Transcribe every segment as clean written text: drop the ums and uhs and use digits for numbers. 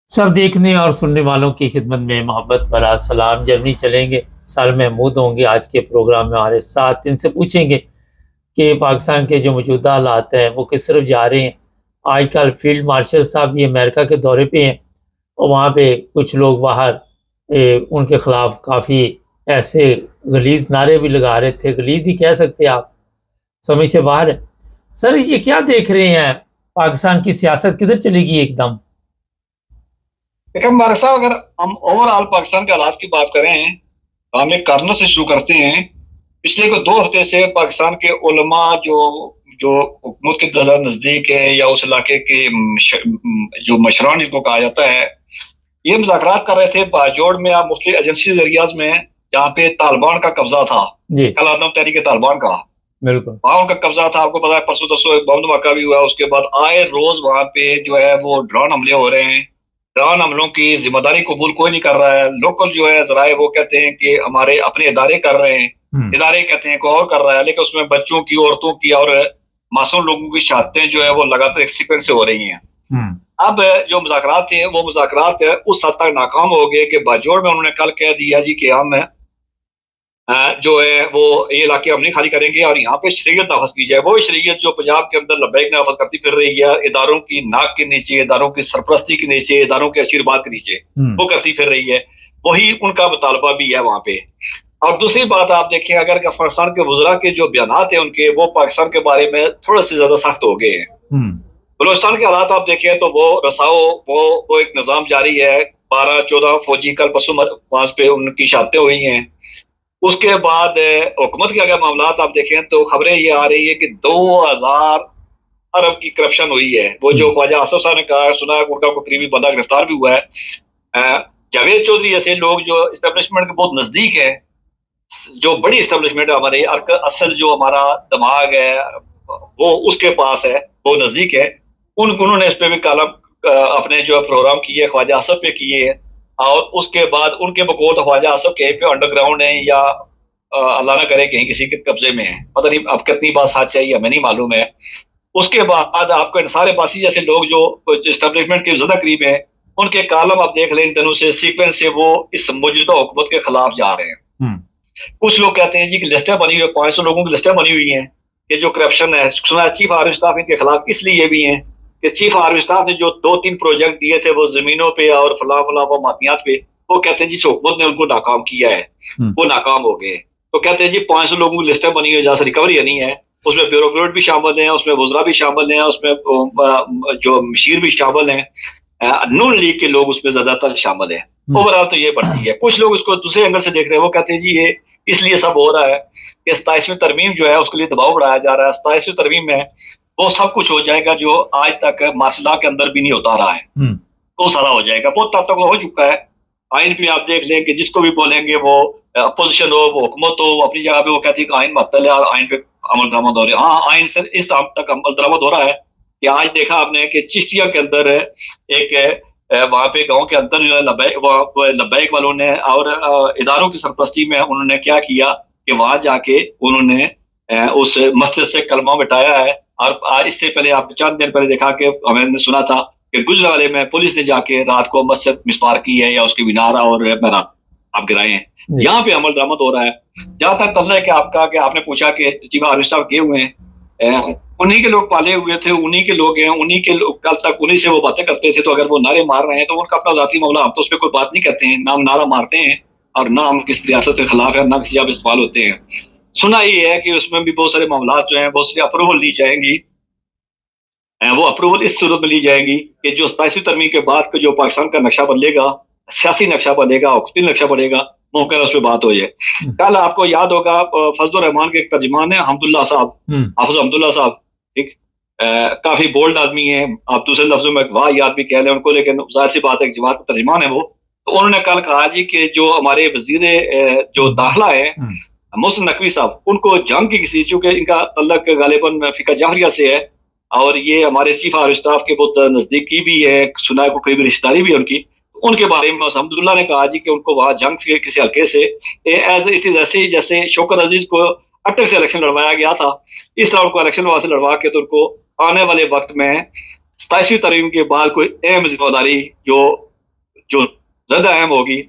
सब देखने और सुनने वालों की खिदमत में मोहब्बत भरा सलाम। जर्नी चलेंगे, सर महमूद होंगे आज के प्रोग्राम में हमारे साथ। इनसे पूछेंगे कि पाकिस्तान के जो मौजूदा हालात हैं वो किस तरफ जा रहे हैं। आजकल फील्ड मार्शल साहब भी अमेरिका के दौरे पे हैं और वहाँ पे कुछ लोग बाहर उनके खिलाफ काफ़ी ऐसे गलीज नारे भी लगा रहे थे। गलीज ही कह सकते हैं आप, समझ से बाहर है। सर ये क्या देख रहे हैं, पाकिस्तान की सियासत किधर चलेगी एकदम? देखिए मुबारक साहब, अगर हम ओवरऑल पाकिस्तान के हालात की बात करें तो हम एक कारण से शुरू करते हैं। पिछले को 2 हफ्ते से पाकिस्तान के उलमा जो जो हुकूमत के ज़्यादा नज़दीक है या उस इलाके के जो मशरान जिनको कहा जाता है, ये मुज़ाकरात कर रहे थे बाजोड़ में या मुख्तलिफ एजेंसी एरियाज में जहाँ पे तालिबान का कब्जा था। जी, कल आदम तहरीक तालिबान का बिल्कुल। वहाँ उनका कब्जा था। आपको पता है परसों तरसों एक बम धमाका भी हुआ। उसके बाद आए रोज वहाँ पे जो है वो ड्रोन हमले हो रहे हैं। ड्रोन हमलों की जिम्मेदारी कबूल कोई नहीं कर रहा है। लोकल जो है जराए वो कहते हैं कि हमारे अपने इदारे कर रहे हैं, हुँ, इदारे कहते हैं कोई और कर रहा है, लेकिन उसमें बच्चों की, औरतों की और मासूम लोगों की शहादतें जो है वो लगातार एक सीक्वेंस से हो रही हैं। हुँ, अब जो मुज़ाकरात थे वो मुज़ाकरात उस हद तक नाकाम हो गए कि बाजोड़ में उन्होंने कल कह दिया जी कि हम जो है वो ये इलाके हम नहीं खाली करेंगे और यहाँ पे शरीयत नाफज की जाए। वो शरीयत जो पंजाब के अंदर लब्बैक नाफज करती फिर रही है, इदारों की नाक के नीचे, इदारों की सरपरस्ती के नीचे, इदारों के आशीर्वाद के नीचे हुँ, वो करती फिर रही है। वही उनका मुतालबा भी है वहाँ पे। और दूसरी बात आप देखें, अगर अफगानिस्तान के वज़रा के जो बयानात हैं उनके, वो पाकिस्तान के बारे में थोड़े से ज्यादा सख्त हो गए हैं। हुँ, बलूचिस्तान के हालात आप देखें तो वो रसाओ, वो एक निज़ाम जारी है। 12-14 फौजी कल परसों वहां पे उनकी शहादतें हुई हैं। उसके बाद हुकूमत के अगर मामलात आप देखें तो खबरें ये आ रही है कि 2000 अरब की करप्शन हुई है। वो हुँ, जो ख्वाजा आसफ साहब ने कहा, सुना है उनका कोई करीबी बंदा गिरफ्तार भी हुआ है। जावेद चौधरी जैसे लोग जो इस्टेब्लिशमेंट के बहुत नजदीक है, जो बड़ी इस्टेब्लिशमेंट है हमारे असल जो हमारा दिमाग है वो उसके पास है, वो नजदीक है। उन्होंने इस पे भी कालम अपने जो प्रोग्राम किए ख्वाजा आसफ पे किए हैं। और उसके बाद उनके बकौल तो ख्वाजा आसफ कहीं पे अंडरग्राउंड है या अल्लाह ना करे कहीं किसी के कब्जे में है। पता नहीं अब कितनी बात सच है, हमें नहीं मालूम है। उसके बाद आपको इंसार अब्बासी जैसे लोग जो एस्टेब्लिशमेंट के ज्यादा करीब है, उनके कालम आप देख लें इन दिनों से सीक्वेंस से वो इस मौजूदा हुकूमत के खिलाफ जा रहे हैं। हुँ, कुछ लोग कहते हैं जी कि लिस्टें बनी हुई है, 500 लोगों की लिस्टें बनी हुई हैं। ये जो करप्शन है, सुना है चीफ आर्मी स्टाफ इनके खिलाफ इसलिए भी है कि चीफ आर्मी स्टाफ ने जो 2-3 प्रोजेक्ट दिए थे वो जमीनों पे और फला फला वो माफियात पे, वो कहते हैं जी हुकूमत ने उनको नाकाम किया है, हुँ, वो नाकाम हो गए। तो कहते हैं जी 500 लोगों की लिस्टें बनी हुई है जहाँ से रिकवरी नहीं है। उसमें ब्यूरोक्रेट भी शामिल हैं, उसमें वज़रा भी शामिल हैं, उसमें जो मशीर भी शामिल हैं, नून लीग के लोग उसमें ज्यादातर शामिल हैं। हुँ, ओवरऑल तो ये बढ़ती है। कुछ लोग इसको दूसरे एंगल से देख रहे हैं, वो कहते हैं जी ये इसलिए सब हो रहा है कि 27वीं तरमीम जो है उसके लिए दबाव बढ़ाया जा रहा है। 27वीं तरमीम में वो सब कुछ हो जाएगा जो आज तक मार्शल लॉ के अंदर भी नहीं होता रहा है, हुँ, वो सारा हो जाएगा। बहुत तब तक हो चुका है। आइन पे आप देख लें कि जिसको भी बोलेंगे वो अपोजिशन हो, वो हुकूमत हो, वो अपनी जगह पे वो कहती है कि आइन मअतल है और आइन पे अमल दरामद हो रहा है। हाँ, आइन से इस हद तक अमल दरामद हो रहा है कि आज देखा आपने कि चिश्तिया के अंदर एक वहाँ पे गांव के अंदर जो है लब्बैक वालों ने और इदारों की सरपरस्ती में उन्होंने क्या किया कि वहां जाके उन्होंने उस मस्जिद से कलमा बिठाया है। और इससे पहले आप चंद दिन पहले देखा कि हमने सुना था कि गुजरावाले में पुलिस ने जाके रात को मस्जिद मिसमार की है या उसके मीनार और मेहराब आप गिराए हैं। जी, यहाँ पे अमल दरामद हो रहा है। जहां तक तल्ला है कि आपका कि आपने पूछा कि जी हारिस साहब किए हुए हैं, उन्हीं के लोग पाले हुए थे, उन्हीं के लोग हैं, उन्हीं के लोग कल तक उन्हीं से वो बातें करते थे। तो अगर वो नारे मार रहे हैं तो उनका अपना जाती मामला, हम तो उस पर कोई बात नहीं करते हैं। ना हम नारा मारते हैं और ना हम किस रियासत के खिलाफ है, ना किसी जब इस्तेमाल होते हैं। सुना ये है कि उसमें भी बहुत सारे मामला जो हैं, बहुत सारी अप्रूवल ली जाएंगी। वो अप्रूवल इस सूरत में ली जाएगी कि जो 27वीं तरमीम के बाद का जो पाकिस्तान का नक्शा बदलेगा, सियासी नक्शा बनेगा, हुकूमती नक्शा बनेगा, मुमकिन है उस पर बात हो जाए। हुँ, कल आपको याद होगा फजलुर रहमान के एक तर्जुमान है हमदुल्ला साहब, हुँ, हाफिज हमदुल्ला साहब, ठीक। काफी बोल्ड आदमी है, आप दूसरे लफ्जों में वाह याद भी कह लें उनको, लेकिन जाहिर सी बात है कि जमात का तर्जुमान है वो। तो उन्होंने कल कहा जी कि जो हमारे वजीर जो दाखिला है हुँ, मोहसिन नकवी साहब, उनको जंग की किसी, चूंकि इनका तल्लक गालिबन फिका जाफरिया से है और ये हमारे चीफ ऑफ स्टाफ के बहुत नजदीकी भी है, सुना है को करीबी रिश्तेदारी भी है उनकी। उनके बारे में अहमदुल्ला ने कहा जी कि उनको वहां जंग के किसी हल्के से एज इट इज ऐसे ही जैसे शौकत अजीज को अटक से इलेक्शन लड़वाया गया था, इस तरह उनको इलेक्शन वहां से लड़वा के तो उनको आने वाले वक्त में 27वीं तरमीम के बाद कोई अहम जिम्मेदारी जो जो ज्यादा अहम होगी,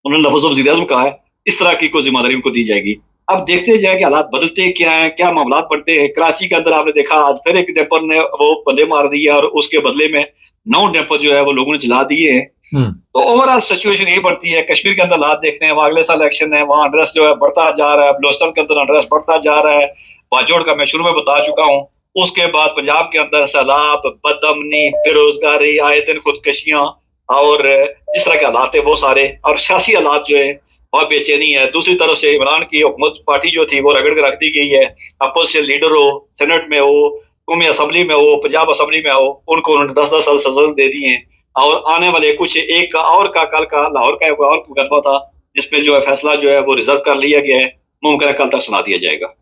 उन्होंने लफ्ज़ वज़ीर आज़म कहा है, इस तरह की कोई जिम्मेदारी उनको दी जाएगी। अब देखते जाए कि हालात बदलते क्या हैं, क्या मामलात बढ़ते हैं। कराची के अंदर आपने देखा आज फिर एक डंपर ने वो बंदे मार दिए और उसके बदले में 9 डंपर जो है वो लोगों ने जला दिए हैं। तो ओवरऑल सिचुएशन यही बढ़ती है। कश्मीर के अंदर हालात देखते हैं, वहाँ अगले साल इलेक्शन है, वहाँ अनरेस्ट जो है बढ़ता जा रहा है, बलोचिस्तान के अंदर अनरेस्ट बढ़ता जा रहा है, बाजोड़ का मैं शुरू में बता चुका हूँ। उसके बाद पंजाब के अंदर सैलाब, बदअमनी, बेरोजगारी, आए दिन खुदकशियां और इस तरह के हालात है वो सारे, और सियासी हालात जो है बहुत बेचैनी है। दूसरी तरफ से इमरान की हुकूमत पार्टी जो थी वो रगड़ के रख दी गई है। अपोजिशन लीडर हो, सेनेट में हो, कौमी असम्बली में हो, पंजाब असम्बली में हो, उनको उन्होंने 10-10 साल सजा दे दी है। और आने वाले कुछ एक और का कल का लाहौर का एक और मुकदमा था जिसमें जो है फैसला जो है वो रिजर्व कर लिया गया है, मुमकिन है कल तक सुना दिया जाएगा।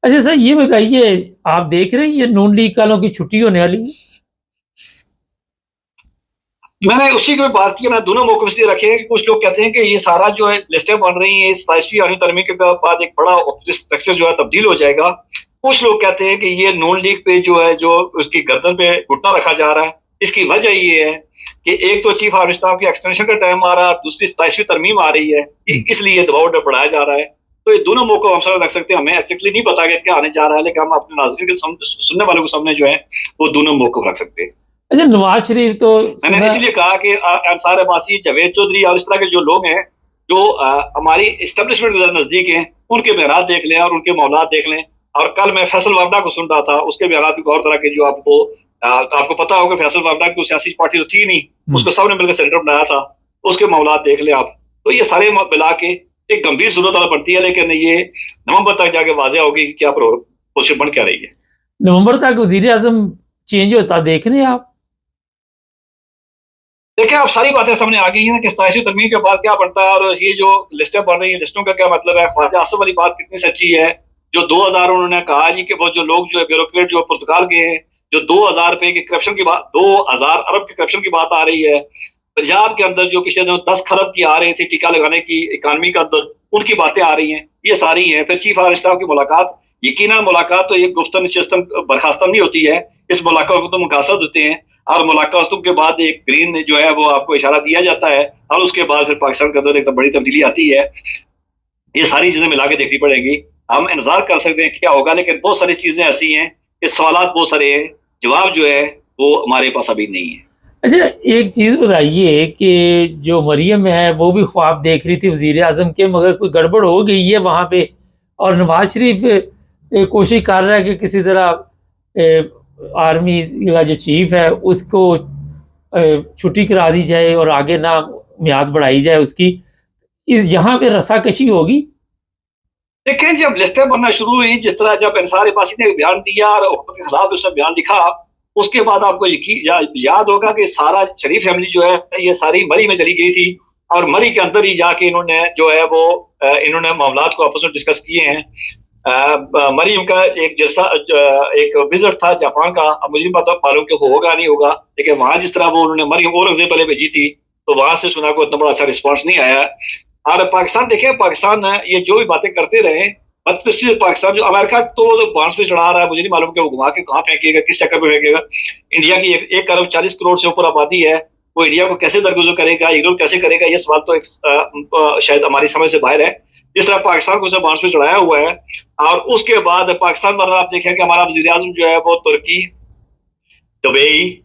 अच्छा सर, ये बताइए, आप देख रहे हैं ये नून लीग वालों की छुट्टी होने वाली है? मैंने उसी की बात की, मैंने दोनों मौके इसलिए रखे हैं कि कुछ लोग कहते हैं कि ये सारा जो है लिस्टें बन रही है, इस 27वीं आर्मी तरमीम के बाद एक बड़ा स्ट्रक्चर जो है तब्दील हो जाएगा। कुछ लोग कहते हैं कि ये नून लीग पे जो है जो उसकी गर्दन पे घुटना रखा जा रहा है। इसकी वजह ये है कि एक तो चीफ ऑफ स्टाफ की एक्सटेंशन का टाइम आ रहा है, दूसरी 27वीं तरमीम आ रही है, इसलिए दबाव बढ़ाया जा रहा है। तो ये दोनों मौके हम सब रख सकते हैं। हमें एक्चुअली नहीं पता कि क्या आने जा रहा है, लेकिन हम अपने नाज़रीन के सुनने वालों के सामने जो है वो दोनों मौके रख सकते हैं। अच्छा, नवाज शरीफ तो मैंने इसलिए कहा कि अंसार अब्बासी, जावेद चौधरी और इस तरह के जो लोग हैं जो हमारी इस्टेब्लिशमेंट के नजदीक हैं, उनके बयान देख लें और उनके मामलात देख लें। और कल मैं फैसल वावडा को सुन रहा था, उसके बयान भी और तरह के जो आपको पता होगा, फैसल वावडा की सियासी पार्टी तो थी नहीं, उसको सबने मिलकर सेंटर बनाया था, उसके मामलात देख ले आप। तो ये सारे मिला के एक गंभीर सूरत बनती है, लेकिन ये नवंबर तक जाके वाजह होगी कि क्या पोजीशन बन क्या रही है। नवंबर तक वजीर आजम चेंज होता देख रहे हैं आप? देखिए, आप सारी बातें सामने आ गई हैं कि 27वीं तरमीम के बाद क्या बनता है, और ये जो लिस्टें बन रही हैं, लिस्टों का क्या मतलब है। ख्वाजा आसिफ वाली बात कितनी सच्ची है, जो 2000 उन्होंने कहा जी कि वो जो लोग जो है ब्यूरोक्रेट जो पुर्तगाल के हैं, जो 2000 रुपए के करप्शन की बात, 2000 अरब के करप्शन की बात आ रही है। पंजाब के अंदर जो पिछले दिनों 10 खरब की आ रही थी टीका लगाने की इकानमी के अंदर, उनकी बातें आ रही हैं, ये सारी हैं। फिर चीफ ऑफ स्टाफ की मुलाकात, यकीनन मुलाकात तो एक गुफ्तन नशिस्तन बर्खास्तन नहीं होती है, इस मुलाकात को तो मुकासद होते हैं, और मुलाकातों के बाद एक ग्रीन जो है वो आपको इशारा दिया जाता है, और उसके बाद फिर पाकिस्तान के अंदर एक बड़ी तब्दीली आती है। ये सारी चीजें मिला के देखनी पड़ेगी। हम इंतजार कर सकते हैं क्या होगा, लेकिन बहुत सारी चीजें ऐसी हैं कि सवालात बहुत सारे हैं, जवाब जो है वो हमारे पास अभी नहीं है। अच्छा, एक चीज़ बताइए कि जो मरियम है वो भी ख्वाब देख रही थी वजीर आजम के, मगर कोई गड़बड़ हो गई है वहाँ पे, और नवाज शरीफ कोशिश कर रहा है कि किसी तरह आर्मी का जो चीफ है उसको छुट्टी करा दी जाए और आगे ना मियाद बढ़ाई जाए उसकी। इस यहाँ पे रस्साकशी होगी। देखिए, जब लिस्टें बनना शुरू हुई, जिस तरह जब अंसार अब्बासी ने बयान दिया और हुकूमत के खिलाफ उसने बयान लिखा, उसके बाद आपको याद होगा कि सारा शरीफ फैमिली जो है ये सारी मरी में चली गई थी, और मरी के अंदर ही जाके इन्होंने जो है वो इन्होंने मामलात को आपस में डिस्कस किए हैं। मरीम का एक जैसा एक विजिट था जापान का, अब मुझे पता मालूम कि होगा नहीं होगा, लेकिन वहां जिस तरह वो उन्होंने मरीम औरंगजेब पहले भेजी थी, तो वहां से सुना को इतना बड़ा अच्छा रिस्पॉन्स नहीं आया। और पाकिस्तान देखें, पाकिस्तान ये जो भी बातें करते रहे, पाकिस्तान जो अमेरिका तो बांस पे चढ़ा रहा है, मुझे नहीं मालूम कि वो घुमा के कहाँ फेंकेगा, किस चक्कर में फेंकेगा। इंडिया की 1 अरब 40 करोड़ से ऊपर आबादी है, वो इंडिया को कैसे दरगुजर करेगा, यूरोप कैसे करेगा, ये सवाल तो शायद हमारी समझ से बाहर है। जिस तरह पाकिस्तान को बांस पे चढ़ाया हुआ है, और उसके बाद पाकिस्तान पर आप देखें कि हमारा वज़ीर आज़म जो है वो तुर्की, दुबई,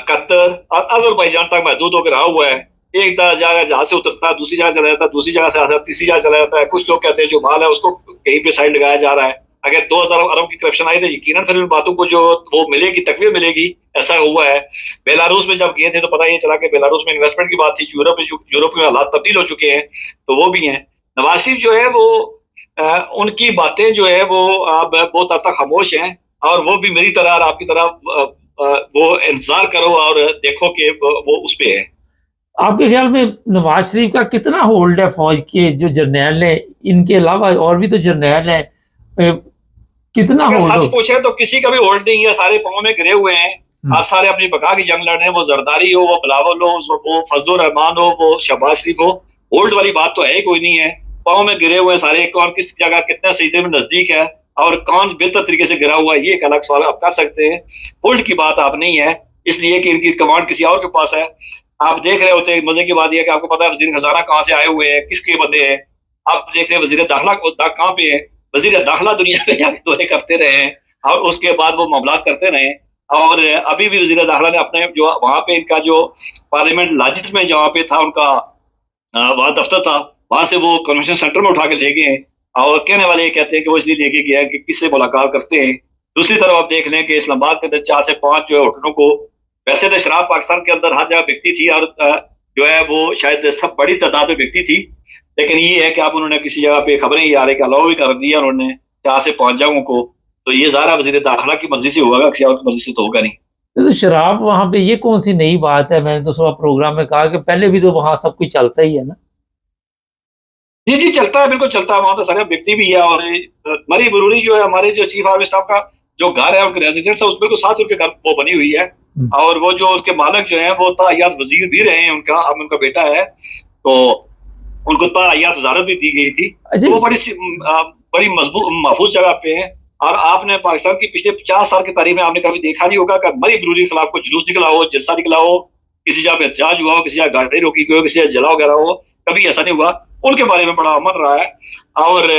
कतर और अजरबैजान तक महदूद होकर रहा हुआ है। एक जगह जहाज से उतरता है, दूसरी जगह चला जाता है, दूसरी जगह से आता है, तीसरी जगह चला जाता है। कुछ लोग कहते हैं जो माल है उसको कहीं पे साइड लगाया जा रहा है। अगर 2000 अरब की करप्शन आई तो यकीनन फिर इन बातों को जो वो मिलेगी, तकवीर मिलेगी, ऐसा हुआ है। बेलारूस में जब गए थे तो पता ये चला कि बेलारूस में इन्वेस्टमेंट की बात थी, यूरोप में हालात तब्दील हो चुके हैं, तो वो भी हैं। नवाज शरीफ जो है वो उनकी बातें जो है वो बहुत हद तक खामोश हैं, और वो भी मेरी तरह और आपकी तरह वो इंतजार करो और देखो कि वो उस पे है। आपके ख्याल में नवाज शरीफ का कितना होल्ड है फौज के जो जर्नैल हैं, इनके अलावा और भी तो जर्नैल हैं, कितना होल्ड? सच पूछे तो किसी का भी होल्ड नहीं है, सारे पाँव में गिरे हुए हैं, और सारे अपनी बका की जंग लड़ रहे हैं। वो जरदारी हो, वो बिलावल हो, वो फजलुर रहमान हो, वो शहबाज शरीफ हो, होल्ड वाली बात तो है कोई नहीं है। पाँव में गिरे हुए सारे, कौन किस जगह कितना सजदे में नजदीक है और कौन बेहतर तरीके से गिरा हुआ है, ये एक अलग सवाल आप कर सकते हैं। होल्ड की बात आप नहीं है, इसलिए कि इनकी कमांड किसी और के पास है। आप देख रहे होते हैं, मजे की बात यह है कि आपको पता है वजीर खजाना कहाँ से आए हुए हैं, किसके बंदे हैं। आप देख रहे हैं वजीर दाखिला कहाँ पे है, वजीर दाखिला दुनिया में जाके दौरे करते रहे हैं और उसके बाद वो मामलात करते रहे। और अभी भी वजीर दाखिला ने अपने जो वहाँ पे इनका जो पार्लियामेंट लाजिस में जहाँ पे था उनका वहाँ दफ्तर था, वहां से वो कन्वेंशन सेंटर में उठा के ले गए हैं। और कहने वाले ये कहते हैं कि वो इसलिए लेके गया है कि किससे मुलाकात करते हैं। दूसरी तरफ आप देख लें कि इस्लामाबाद के अंदर 4 से 5 जो है होटलों को, वैसे तो शराब पाकिस्तान के अंदर हर जगह बिकती थी और जो है वो शायद सब बड़ी तादाद में बिकती थी, लेकिन ये है कि आप उन्होंने किसी जगह पे खबरें ही आ रही अलाउ भी कर दिया उन्होंने 4 से 5 जगहों को। तो ये ज़ाहिर वजीर दाखिला की मर्जी से होगा, किसी और की मर्जी से तो होगा नहीं। तो शराब वहाँ पे ये कौन सी नई बात है? मैंने तो सुबह प्रोग्राम में कहा कि पहले भी तो वहाँ सब कुछ चलता ही है ना। जी जी, चलता है, बिल्कुल चलता है, वहाँ तो सारे बिकती भी है। और मरी बरूरी जो है हमारे जो चीफ आर्मी साहब का जो घर है, उनके रेजिडेंस है, उसमें तो 7 उनके घर वो बनी हुई है। और वो जो उसके मालिक जो है वो तायात वजीर भी रहे हैं उनका, अब उनका बेटा है, तो उनको तायात वजारत भी दी गई थी। तो वो बड़ी मजबूत महफूज जगह पे है। और आपने पाकिस्तान की पिछले 50 साल की तारीख में आपने कभी देखा नहीं होगा कि मरी बरूरी के खिलाफ कोई जुलूस निकला हो, जलसा निकला हो, किसी जगह पे एहतजाज हुआ हो, किसी जगह गाड़ी रोकी गई हो, किसी जगह जला वगैरह हो, कभी ऐसा नहीं हुआ। उनके बारे में बड़ा अमल रहा है। और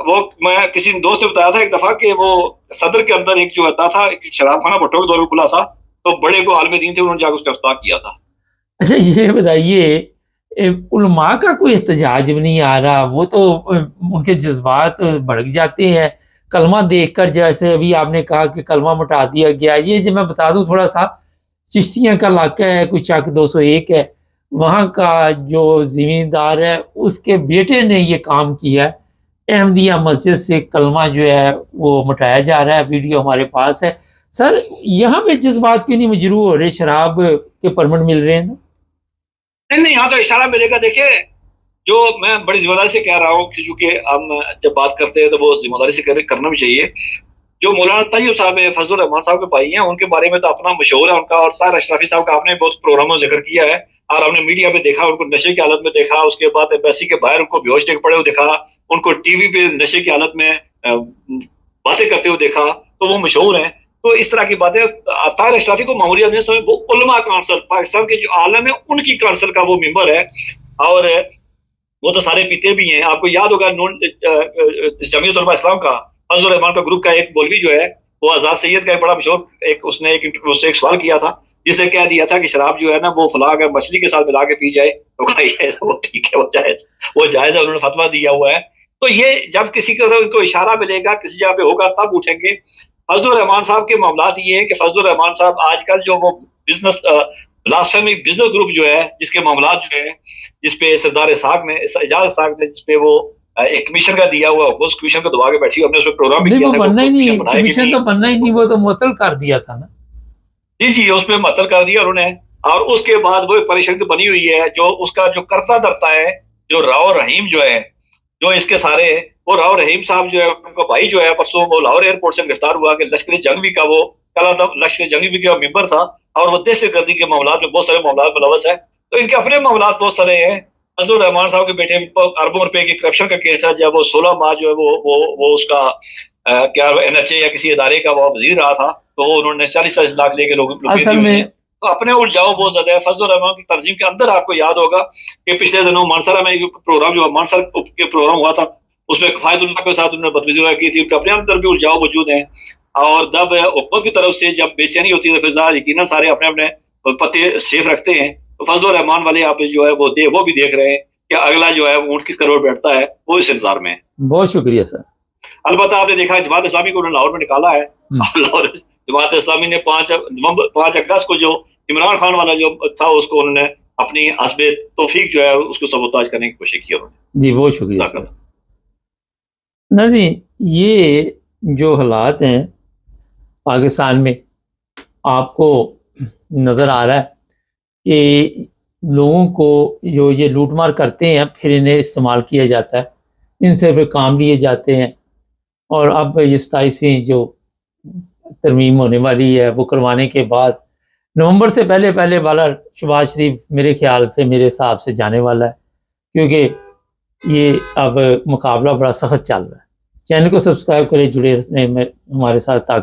वो मैं किसी दोस्त ने बताया था एक दफा कि वो सदर के अंदर एक जो आता था, एक शराब खाना भट्टों के दौर में खुला था, तो बड़े को आलम दीन थे, उन्होंने जाकर उसका इफ्तार किया था। अच्छा ये बताइए, उलमा का कोई एहतजाज भी नहीं आ रहा, वो तो उनके जज्बात भड़क जाते हैं कलमा देखकर। जैसे अभी आपने कहा कि कलमा मिटा दिया गया, ये जो मैं बता दूं थोड़ा सा, चिश्तियाँ का इलाका है, कोई चक 201 है, वहाँ का जो ज़मींदार है उसके बेटे ने ये काम किया है। अहमदिया मस्जिद से कलमा जो है वो मिटाया जा रहा है, वीडियो हमारे पास है। सर यहाँ पे जज्बात क्यों नहीं मजरू हो रहे? शराब के परमिट मिल रहे हैं ना? नहीं, यहाँ तो इशारा मिलेगा। देखिए, जो मैं बड़ी जिम्मेदारी से कह रहा हूँ कि चूंकि हम जब बात करते हैं तो वो जिम्मेदारी से करना भी चाहिए। जो मौलाना तैयब साहब है, फजलुर रहमान साहब के भाई हैं, उनके बारे में तो अपना मशहूर है उनका। और ताहिर अशरफी साहब का आपने बहुत प्रोग्रामों में जिक्र किया है और हमने मीडिया पे देखा, उनको नशे की हालत में देखा, उसके बाद एम्बेसी के बाहर उनको बेहोश देख पड़े हुए देखा, उनको टीवी पे नशे की हालत में बातें करते हुए देखा, तो वो मशहूर है। तो इस तरह की बातें ताहिर अशरफी को मामूली आदमी समझ, वो उलमा काउंसिल पाकिस्तान के जो आलम है उनकी काउंसिल का वो मेंबर है। और वो तो सारे पीते भी हैं। आपको याद होगा जमीयत उलमा इस्लाम का फजलुर रहमान का ग्रुप का एक मौलवी जो है, वो आजाद सैयद का एक बड़ा मशहूर एक उसने उससे एक सवाल किया था, जिसने कह दिया था कि शराब जो है ना वो फला अगर मछली के साथ मिला के पी जाए तो खाई जाए, वो ठीक है, वो जायज है, उन्होंने फतवा दिया हुआ है। तो ये जब किसी को इनको इशारा मिलेगा, किसी जगह पे होगा, तब उठेंगे। फजलुर रहमान साहब के मामलात ये है कि फजलुर रहमान साहब आजकल जो वो बिजनेस ब्लास्फेमिक बिजनेस ग्रुप जो है, जिसके मामलात जो है, जिसपे सरदार इसाक ने, एजाज इसाक ने जिसपे वो एक कमीशन का दिया हुआ, उस कमीशन को दबा के बैठी, हमने उसमें प्रोग्राम भी किया था। बनना ही नहीं, कमीशन तो बनना ही नहीं, वो तो मुअत्तल कर दिया था ना। जी जी, उसमें मुअत्तल कर दिया उन्होंने। और उसके बाद वो परेशानी बनी हुई है, जो उसका जो कर्जा दरता है, जो राव रहीम जो है, जो इसके सारे, वो राव रहीम साहब जो है, उनका भाई जो है, परसों वो लाहौर एयरपोर्ट से गिरफ्तार हुआ कि लश्कर जंगवी का वो लश्कर जंगवी का मेंबर था और वो दहशतगर्दी के मामलात में बहुत सारे मामलात मुलवस है। तो इनके अपने मामलात बहुत सारे हैं। फजलुर रहमान साहब के बेटे अरबों रुपए की करप्शन का केस है, जब वो 16 माह जो है वो उसका क्या NHA या किसी इदारे का वो वजीर रहा था, तो उन्होंने 40 लाख लेके लोग असल में तो अपने उलझाओ बहुत ज्यादा है। फजलुर रहमान की तंजीम के अंदर आपको याद होगा कि पिछले दिनों मानसरा में प्रोग्राम जो मानसर के प्रोग्राम हुआ था, उसमें किफायतुल्लाह के साथ उन्होंने बदतमीजी की थी। उनके अपने अंदर भी उलझाव मौजूद है। और जब हुकूमत की तरफ से जब बेचैनी होती है, फिर यकीनन सारे अपने अपने पत्ते सेफ रखते हैं। तो फजलुर रहमान वाले आप जो है वो भी देख रहे हैं कि अगला जो है ऊंट किस करोड़ बैठता है, वो इस इंतजार में है। बहुत शुक्रिया सर। अलबत्ता आपने देखा जमात इस्लामी को उन्होंने लाहौर में निकाला है। लाहौर जमात इस्लामी ने 5 अगस्त को जो इमरान खान वाला जो था, उसको उन्होंने अपनी हस्बे तौफीक जो है उसको सबोताज करने की कोशिश की उन्होंने। जी बहुत शुक्रिया सर। नहीं, ये जो हालात हैं पाकिस्तान में, आपको नज़र आ रहा है कि लोगों को जो ये लूटमार करते हैं फिर इन्हें इस्तेमाल किया जाता है, इनसे फिर काम लिए जाते हैं। और अब ये 27वीं जो तरमीम होने वाली है वो करवाने के बाद नवंबर से पहले वाला शहबाज शरीफ मेरे ख्याल से, मेरे हिसाब से जाने वाला है, क्योंकि ये अब मुकाबला बड़ा सख्त चल रहा है। चैनल को सब्सक्राइब करें, जुड़े रहें हमारे साथ ताकि